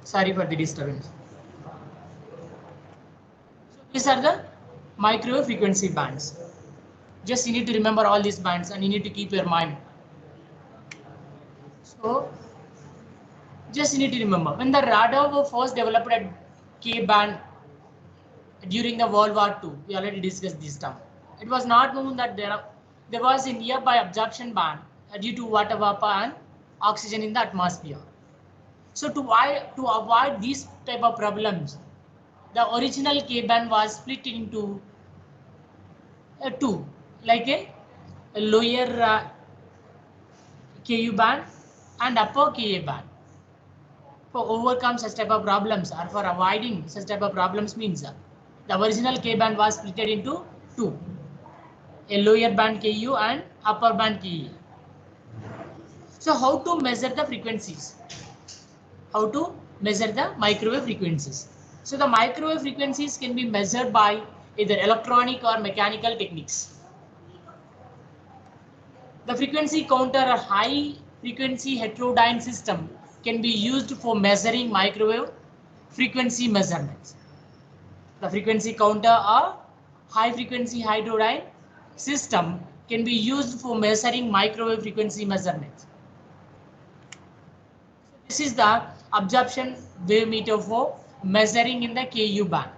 Sorry for the disturbance. So these are the microwave frequency bands. Just you need to remember all these bands and you need to keep your mind. So just you need to remember when the radar were first developed at K band during the World War II. We already discussed this term. It was not known that there was a nearby absorption band due to water vapor and oxygen in the atmosphere. So to avoid these type of problems, the original K band was split into two, like a lower Ku band and upper Ka band. For overcome such type of problems or for avoiding such type of problems means the original K band was split into two, a lower band Ku and upper band Ka. So how to measure the frequencies? How to measure the microwave frequencies? So the microwave frequencies can be measured by either electronic or mechanical techniques. The frequency counter, a high frequency heterodyne system, can be used for measuring microwave frequency measurements. The frequency counter or high frequency heterodyne system can be used for measuring microwave frequency measurements. This is the absorption wave meter for measuring in the Ku band.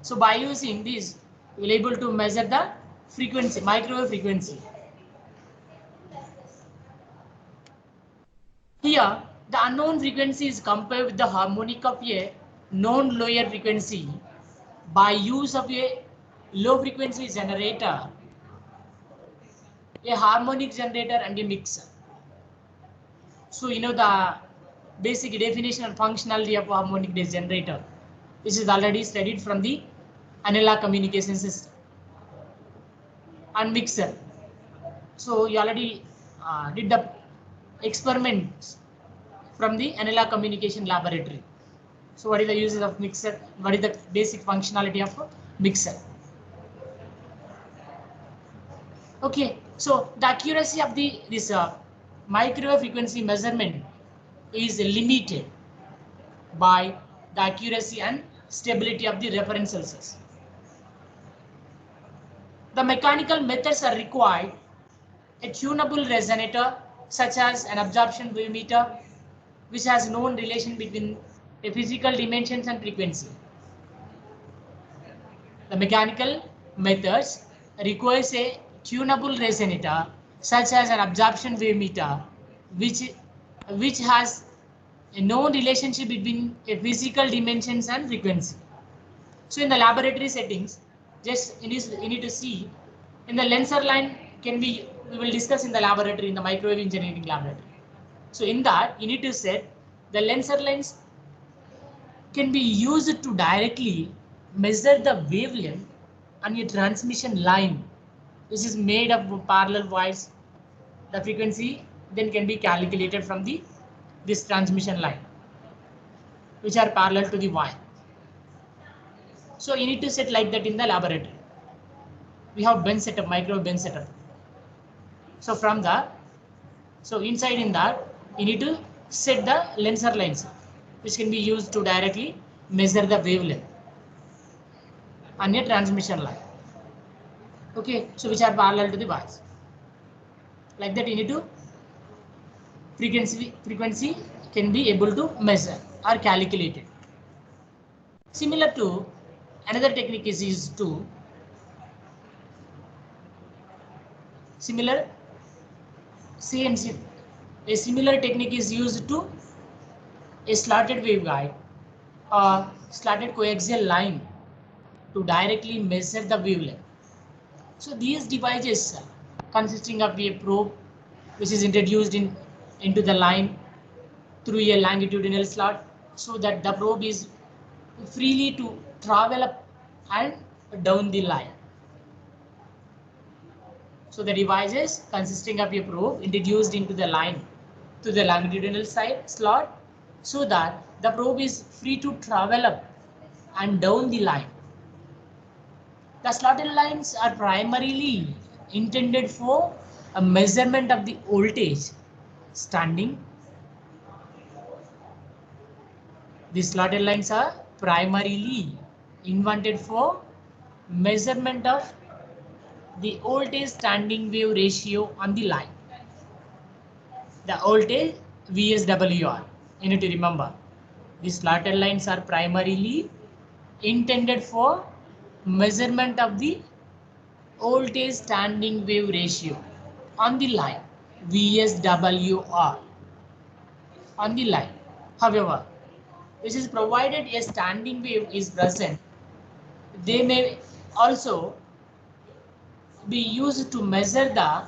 So by using this, we will able to measure the frequency, microwave frequency. Here, the unknown frequency is compared with the harmonic of a known lower frequency by use of a low frequency generator, a harmonic generator and a mixer. So you know the basic definition and functionality of a harmonic generator. This is already studied from the analog communication system and mixer. So you already did the experiments from the analog communication laboratory. So what is the uses of mixer? What is the basic functionality of a mixer? Okay, so the accuracy of this microwave frequency measurement is limited by the accuracy and stability of the reference sources. The mechanical methods are required. A tunable resonator such as an absorption wave meter, which has known relation between a physical dimensions and frequency. The mechanical methods requires a tunable resonator such as an absorption wave meter, which has a known relationship between a physical dimensions and frequency. So in the laboratory settings, just you need to see in the Lenser line we will discuss in the laboratory, in the microwave engineering laboratory. So in that you need to set the Lenser lines can be used to directly measure the wavelength on a transmission line which is made of parallel wires. The frequency then can be calculated from this transmission line which are parallel to the wire. So you need to set like that in the laboratory. We have bench setup, microwave bench setup. So from that, so inside in that, you need to set the Lenser lines, which can be used to directly measure the wavelength on a transmission line. Okay, so which are parallel to the wires. Like that, you need to frequency can be able to measure or calculate it. Similar to another technique is used to CNC. A similar technique is used to a slotted waveguide or slotted coaxial line to directly measure the wavelength. So these devices consisting of a probe which is introduced into the line through a longitudinal slot so that the probe is freely to travel up and down the line. So the devices consisting of a probe introduced into the line to the longitudinal slot so that the probe is free to travel up and down the line. The slotted lines are primarily intended for a measurement of the voltage standing These slotted lines are primarily invented for measurement of the voltage standing wave ratio on the line. The voltage VSWR. You need to remember. These slotted lines are primarily intended for measurement of the voltage standing wave ratio on the line, VSWR, on the line. However, which is provided a standing wave is present, they may also be used to measure the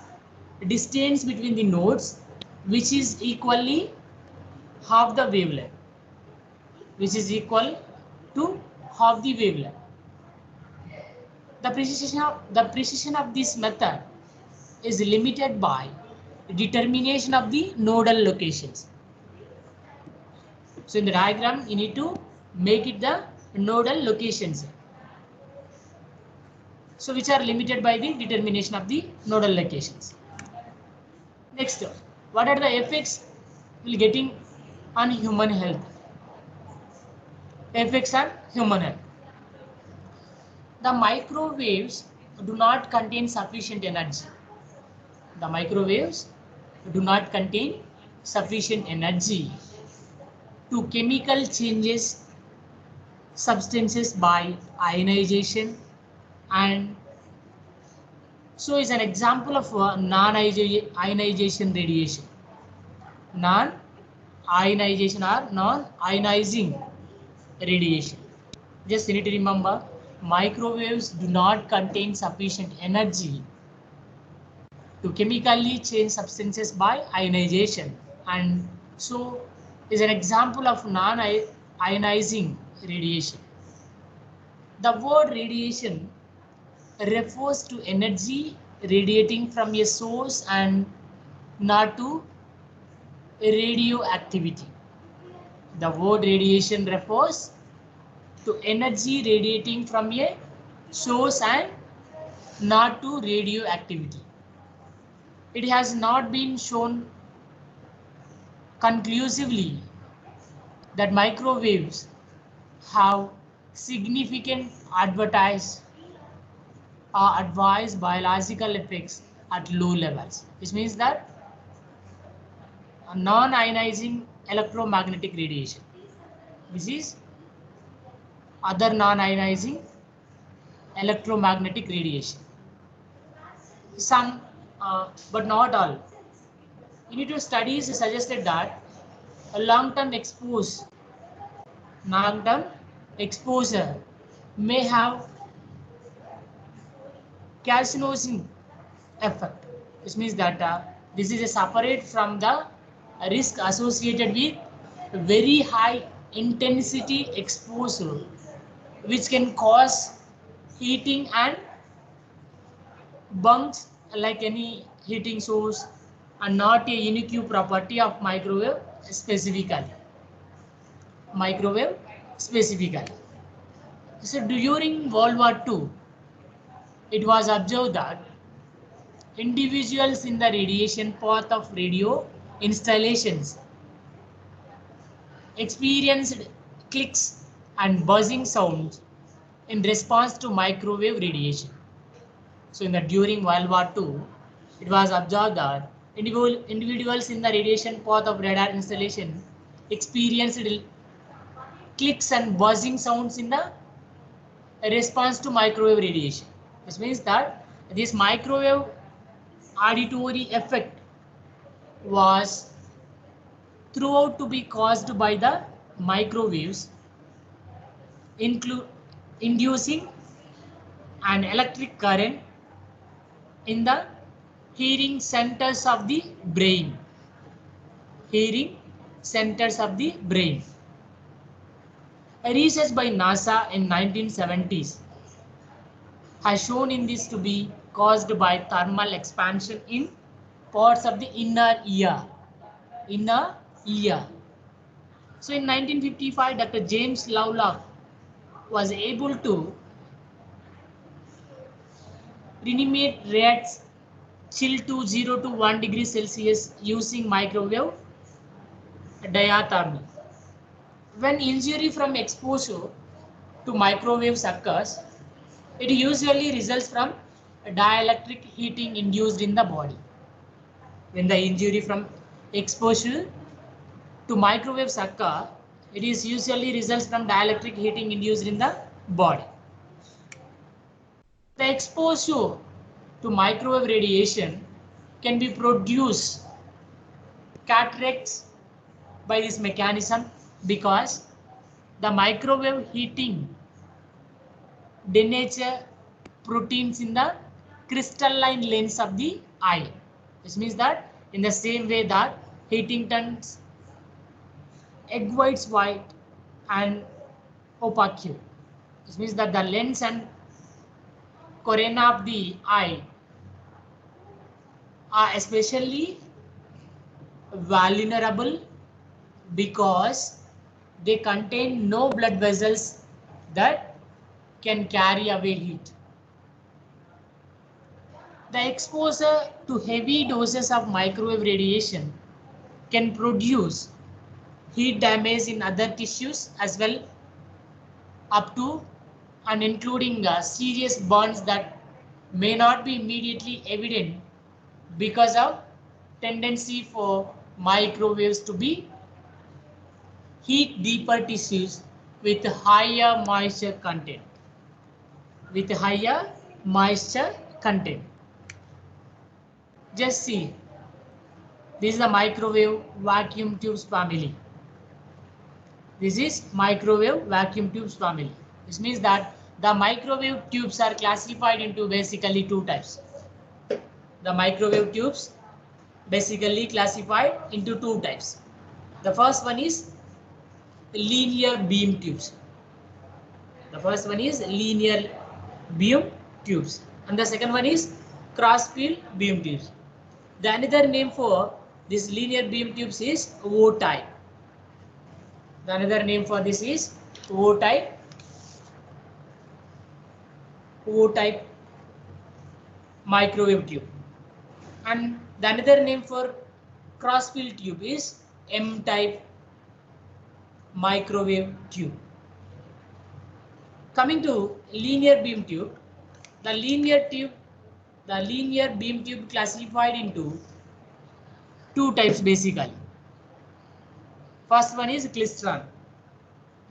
distance between the nodes, which is equally half the wavelength, which is equal to half the wavelength. The precision of this method is limited by determination of the nodal locations. So in the diagram, you need to make it the nodal locations. So which are limited by the determination of the nodal locations. Next, what are the effects will getting on human health? Effects on human health. The microwaves do not contain sufficient energy. The microwaves do not contain sufficient energy to chemical changes substances by ionization, and so is an example of non-ionization radiation. Non-ionization or non-ionizing radiation. Just you need to remember, microwaves do not contain sufficient energy to chemically change substances by ionization, and so is an example of non-ionizing radiation. The word radiation refers to energy radiating from a source and not to radioactivity. The word radiation refers to energy radiating from a source and not to radioactivity. It has not been shown conclusively that microwaves have significant adverse biological effects at low levels, which means that a non-ionizing electromagnetic radiation. This is other non-ionizing electromagnetic radiation. Some, but not all. In it, studies suggested that a long-term exposure may have carcinogen effect, which means that this is a separate from the risk associated with very high intensity exposure, which can cause heating and burns like any heating source, and not a unique property of microwave specifically. Microwave specifically. So during World War II, it was observed that individuals in the radiation path of radio installations experienced clicks and buzzing sounds in response to microwave radiation. So during World War II, it was observed that individuals in the radiation path of radar installation experienced clicks and buzzing sounds in the response to microwave radiation. This means that this microwave auditory effect was throughout to be caused by the microwaves, inducing an electric current in the hearing centers of the brain. Hearing centers of the brain. A research by NASA in 1970s has shown in this to be caused by thermal expansion in parts of the inner ear. So in 1955, Dr. James Lovelock was able to reanimate rats chill to 0 to 1 degree Celsius using microwave diathermy, When injury from exposure to microwaves occurs, it usually results from dielectric heating induced in the body. When the injury from exposure to microwaves occur, it is usually results from dielectric heating induced in the body. The exposure to microwave radiation can be produced cataracts by this mechanism because the microwave heating denature proteins in the crystalline lens of the eye. This means that in the same way that heating turns egg whites white and opaque. This means that the lens and cornea of the eye are especially vulnerable because they contain no blood vessels that can carry away heat. The exposure to heavy doses of microwave radiation can produce heat damage in other tissues as well, up to and including serious burns that may not be immediately evident because of tendency for microwaves to be heat deeper tissues with higher moisture content. With higher moisture content. Just see, this is the microwave vacuum tubes family. This is microwave vacuum tubes family. This means that the microwave tubes are classified into basically two types. The microwave tubes basically classified into two types. The first one is linear beam tubes. The first one is linear beam tubes and the second one is cross field beam tubes. The another name for this linear beam tubes is O-type. The another name for this is O-type microwave tube. And the another name for cross field tube is M-type microwave tube. Coming to linear beam tube, the linear beam tube classified into two types basically. First one is klystron.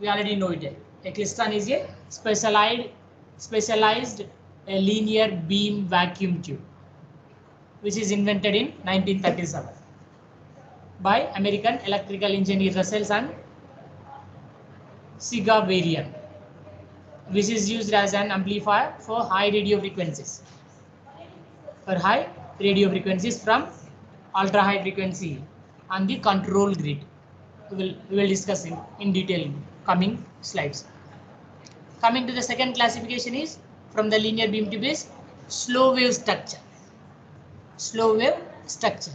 We already know it. A klystron is a specialized linear beam vacuum tube, which is invented in 1937 by American electrical engineer Russell and Sigavarian, which is used as an amplifier for high radio frequencies. For high radio frequencies from ultra high frequency on the control grid. We will discuss in detail in coming slides. Coming to the second classification is from the linear beam tube is slow wave structure. Slow wave structure.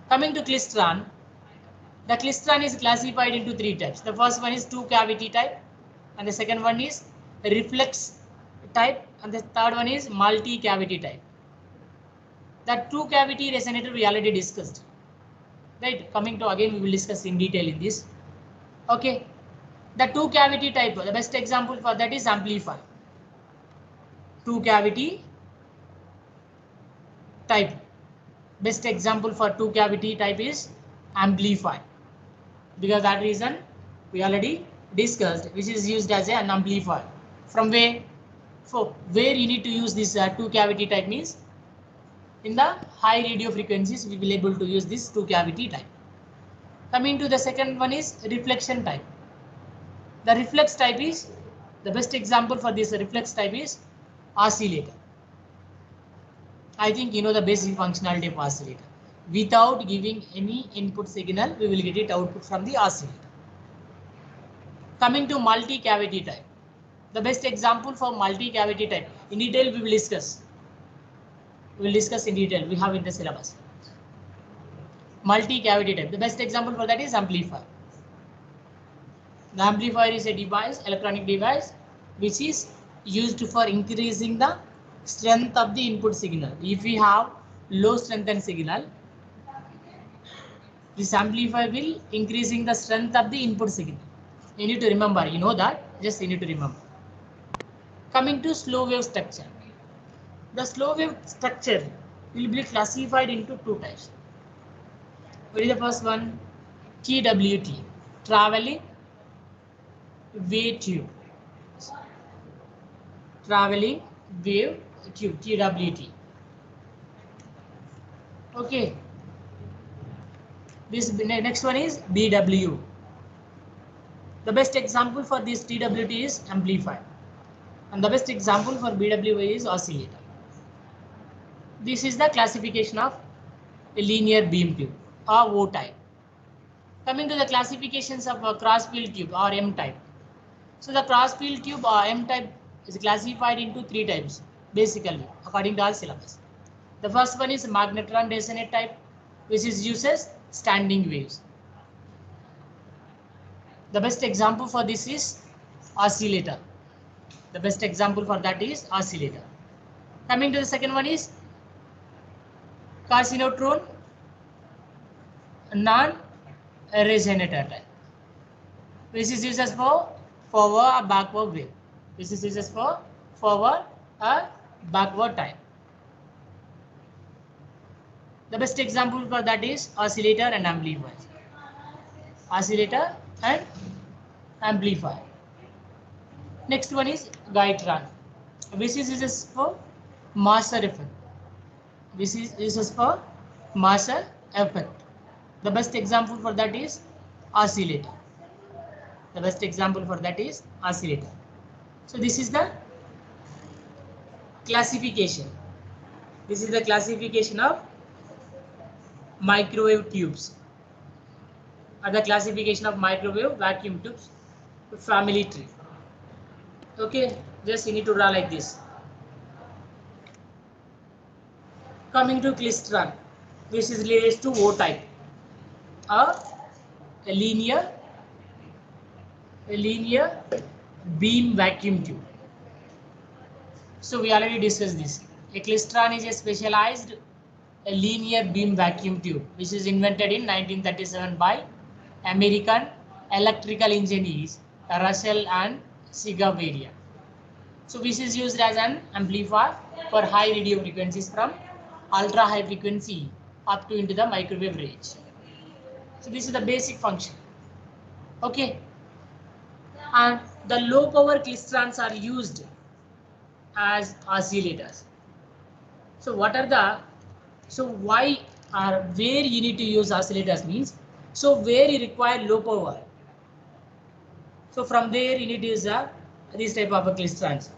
Coming to klystron, the klystron is classified into three types. The first one is two cavity type, and the second one is reflex type, and the third one is multi cavity type. That two cavity resonator we already discussed. Right, coming to again we will discuss in detail in this. Okay, the two cavity type, the best example for that is amplifier. Two cavity type. Best example for two cavity type is amplifier. Because that reason we already discussed, which is used as an amplifier. From where? For where you need to use this two cavity type means in the high radio frequencies we will able to use this two cavity type. Coming to the second one is reflection type. The reflex type is the best example for this reflex type is oscillator. I think you know the basic functionality of oscillator. Without giving any input signal, we will get it output from the oscillator. Coming to multi-cavity type. The best example for multi-cavity type. In detail we will discuss. We will discuss in detail. We have in the syllabus. Multi-cavity type. The best example for that is amplifier. The amplifier is a device, electronic device, which is used for increasing the strength of the input signal. If we have low strength and signal, This amplifier will increasing the strength of the input signal. You need to remember, you know that, just you need to remember. Coming to slow wave structure. The slow wave structure will be classified into two types. What is the first one? TWT, traveling wave tube. Traveling wave tube, TWT. Okay. This next one is BW. The best example for this TWT is amplifier, and the best example for BW is oscillator. This is the classification of a linear beam tube or O type. Coming to the classifications of a cross field tube or M type. So the cross field tube or M type is classified into three types basically according to our syllabus. The first one is magnetron resonate type, which is uses standing waves. The best example for this is oscillator. The best example for that is oscillator. Coming to the second one is carcinotron non-resonator type. This is used for forward or backward wave. This is used for forward or backward type. The best example for that is oscillator and amplifier. Oscillator and amplifier. Next one is Gaitran. This is used for master effect. This is used for master effect. The best example for that is oscillator. The best example for that is oscillator. So this is the classification. This is the classification of microwave tubes, or the classification of microwave vacuum tubes family tree. Okay, just you need to draw like this. Coming to klystron, this is related to O type, a linear beam vacuum tube. So we already discussed this. A klystron is a specialized linear beam vacuum tube which is invented in 1937 by American electrical engineers Russell and Sigavaria. So this is used as an amplifier for high radio frequencies from ultra high frequency up to into the microwave range. So this is the basic function. Okay. And the low power klystrons are used as oscillators. So what are the, so why or where you need to use oscillators means, so where you require low power, so from there you need to use this type of a klystrons.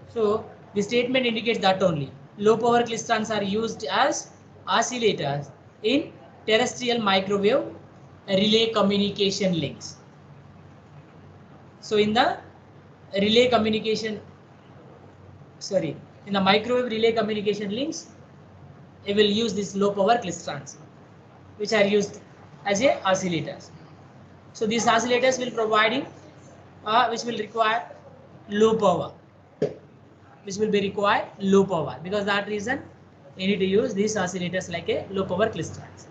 So the statement indicates that only low power klystrons are used as oscillators in terrestrial microwave relay communication links. So in the relay communication, in the microwave relay communication links, it will use this low power klystrons, which are used as a oscillators. So these oscillators will providing, which will require low power, because that reason you need to use these oscillators like a low power klystrons.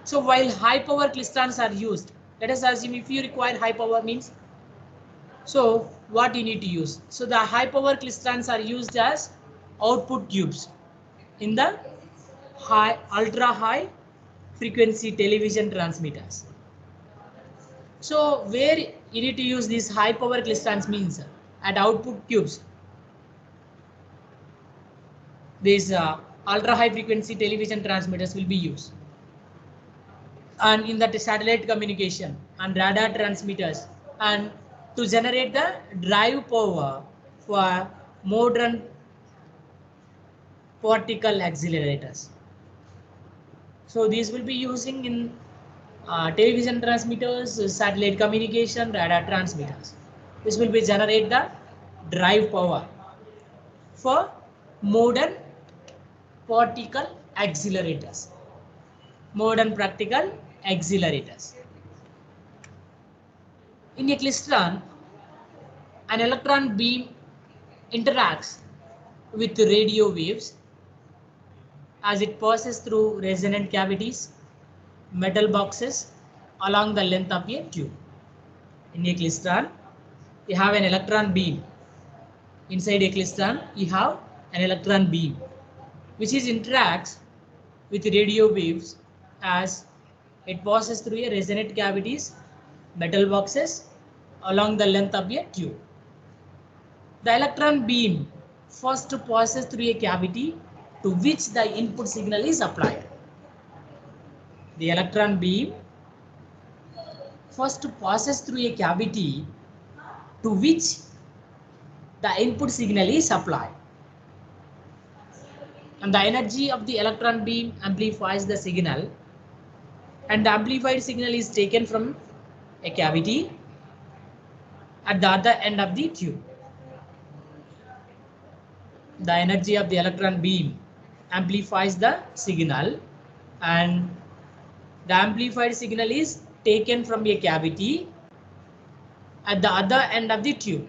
So while high power klystrons are used, let us assume if you require high power means, so what you need to use? So the high power klystrons are used as output tubes in the ultra high frequency television transmitters. So where you need to use these high power klystrons means at output tubes. These ultra high frequency television transmitters will be used, and in the satellite communication and radar transmitters, and to generate the drive power for modern particle accelerators. So these will be using in television transmitters, satellite communication, radar transmitters. This will be generate the drive power for modern particle accelerators. Modern practical accelerators. In a klystron, an electron beam interacts with radio waves as it passes through resonant cavities, metal boxes along the length of a tube. In a klystron, you have an electron beam. Inside a klystron, you have an electron beam, which is interacts with radio waves as it passes through a resonant cavities, metal boxes along the length of a tube. The electron beam first passes through a cavity to which the input signal is applied. The electron beam first passes through a cavity to which the input signal is applied. And the energy of the electron beam amplifies the signal, and the amplified signal is taken from a cavity at the other end of the tube. The energy of the electron beam amplifies the signal, and the amplified signal is taken from a cavity at the other end of the tube.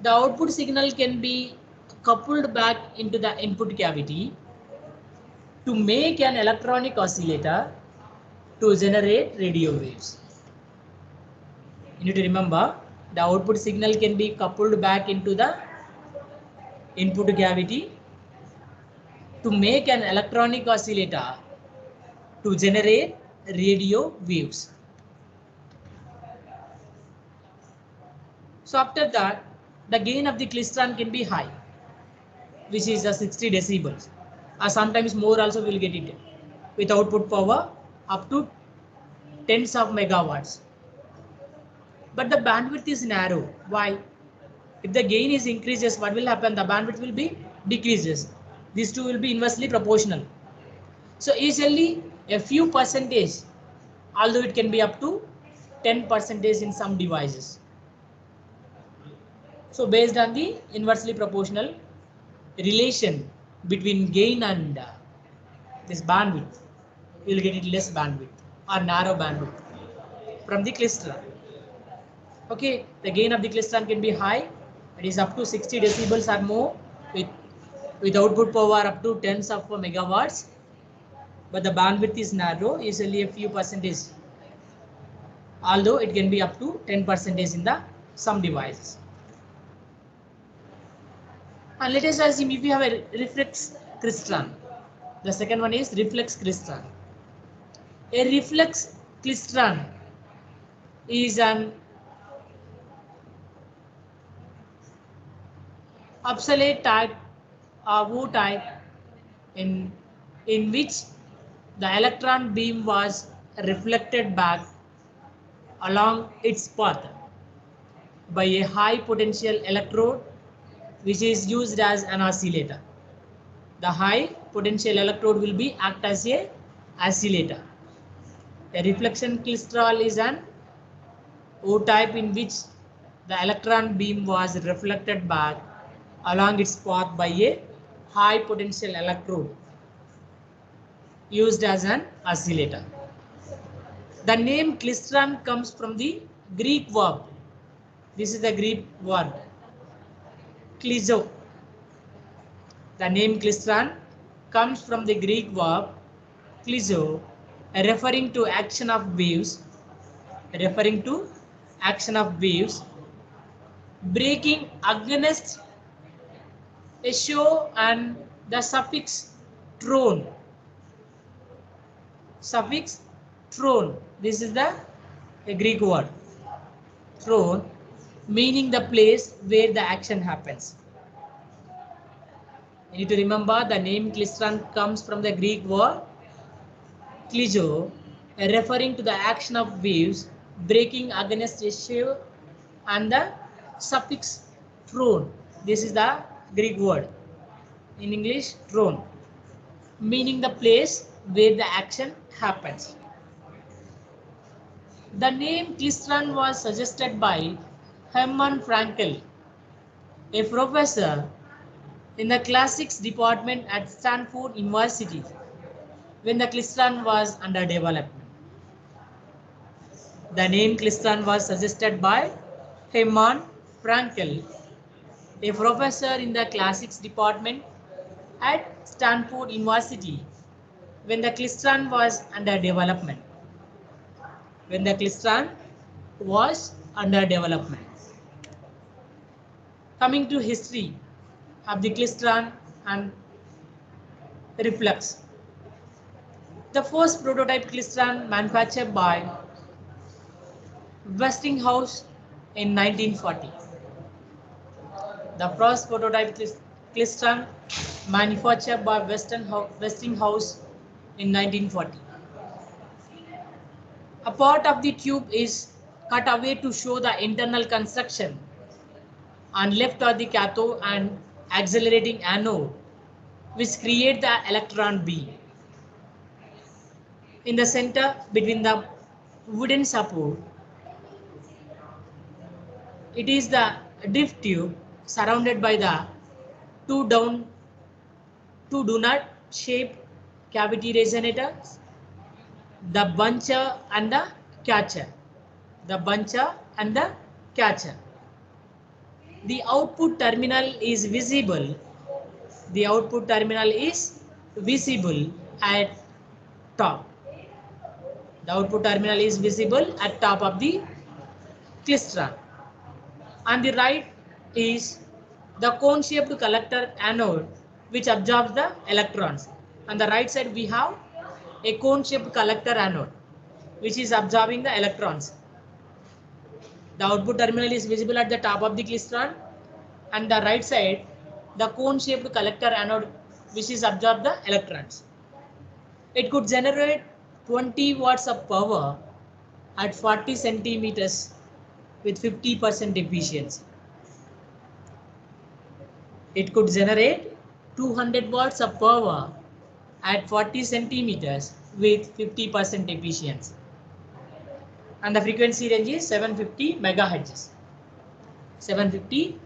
The output signal can be coupled back into the input cavity to make an electronic oscillator to generate radio waves. You need to remember, the output signal can be coupled back into the input cavity to make an electronic oscillator to generate radio waves. So after that, the gain of the klystron can be high, which is 60 decibels, or sometimes more also will get it, with output power up to tens of megawatts. But the bandwidth is narrow. Why? If the gain is increases, what will happen? The bandwidth will be decreases. These two will be inversely proportional. So usually a few percentage, although it can be up to 10% in some devices. So based on the inversely proportional relation between gain and this bandwidth, you will get it less bandwidth or narrow bandwidth from the klystron. Okay, the gain of the klystron can be high. It is up to 60 decibels or more, with output power up to tens of megawatts. But the bandwidth is narrow, usually a few percentage, although it can be up to 10% in the some devices. And let us assume if you have a reflex klystron. The second one is reflex klystron. A reflex klystron is an obsolete type or O type in which the electron beam was reflected back along its path by a high potential electrode, which is used as an oscillator. The high potential electrode will be act as a oscillator. A reflection klystron is an O type in which the electron beam was reflected back along its path by a high potential electrode used as an oscillator. The name klystron comes from the Greek verb. This is the Greek word, klizo. The name klystron comes from the Greek verb klizo, referring to action of waves, breaking against a show, and the suffix tron. This is the Greek word tron, meaning the place where the action happens. You need to remember, the name klystron comes from the Greek word klizo, referring to the action of waves breaking against a show, and the suffix tron. This is the Greek word, in English tron, meaning the place where the action happens. The name klystron was suggested by Hermann Frankel, a professor in the classics department at Stanford University, when the klystron was under development. The name klystron was suggested by Hermann Frankel, a professor in the classics department at Stanford University when the klystron was under development. When the klystron was under development. Coming to history of the klystron and reflux. The first prototype klystron manufactured by Westinghouse in 1940. The first prototype klystron manufactured by Westinghouse in 1940. A part of the tube is cut away to show the internal construction. On left are the cathode and accelerating anode, which create the electron beam. In the center, between the wooden support, it is the drift tube surrounded by the two donut shaped cavity resonators, the buncher and the catcher. The buncher and the catcher. The output terminal is visible. The output terminal is visible at top. The output terminal is visible at top of the klystron. On the right is the cone-shaped collector anode which absorbs the electrons. On the right side we have a cone-shaped collector anode which is absorbing the electrons. The output terminal is visible at the top of the klystron, and the right side the cone-shaped collector anode which is absorb the electrons. It could generate 20 watts of power at 40 centimeters with 50% efficiency. It could generate 200 watts of power at 40 centimeters with 50% efficiency. And the frequency range is 750 megahertz. 750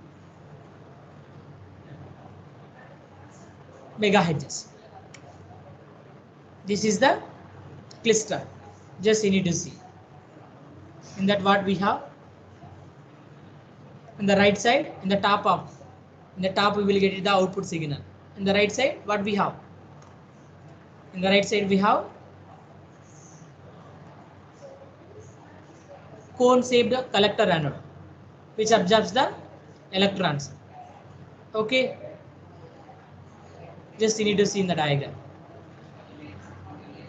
megahertz. This is the klystron. Just you need to see. In that what we have. On the right side, in the top we will get the output signal. In the right side, what we have? In the right side we have cone-shaped collector anode, which absorbs the electrons. Okay. Just you need to see in the diagram.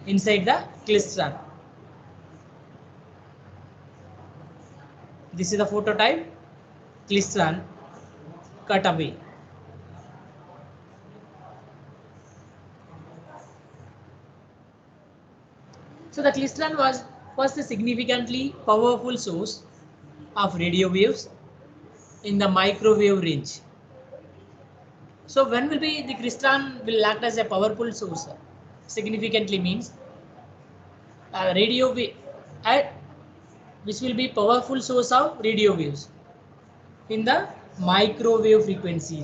Inside the klystron. This is the prototype klystron cut away. So the klystron was first a significantly powerful source of radio waves in the microwave range. So when will be the klystron will act as a powerful source? Significantly means radio wave which will be powerful source of radio waves in the microwave frequencies.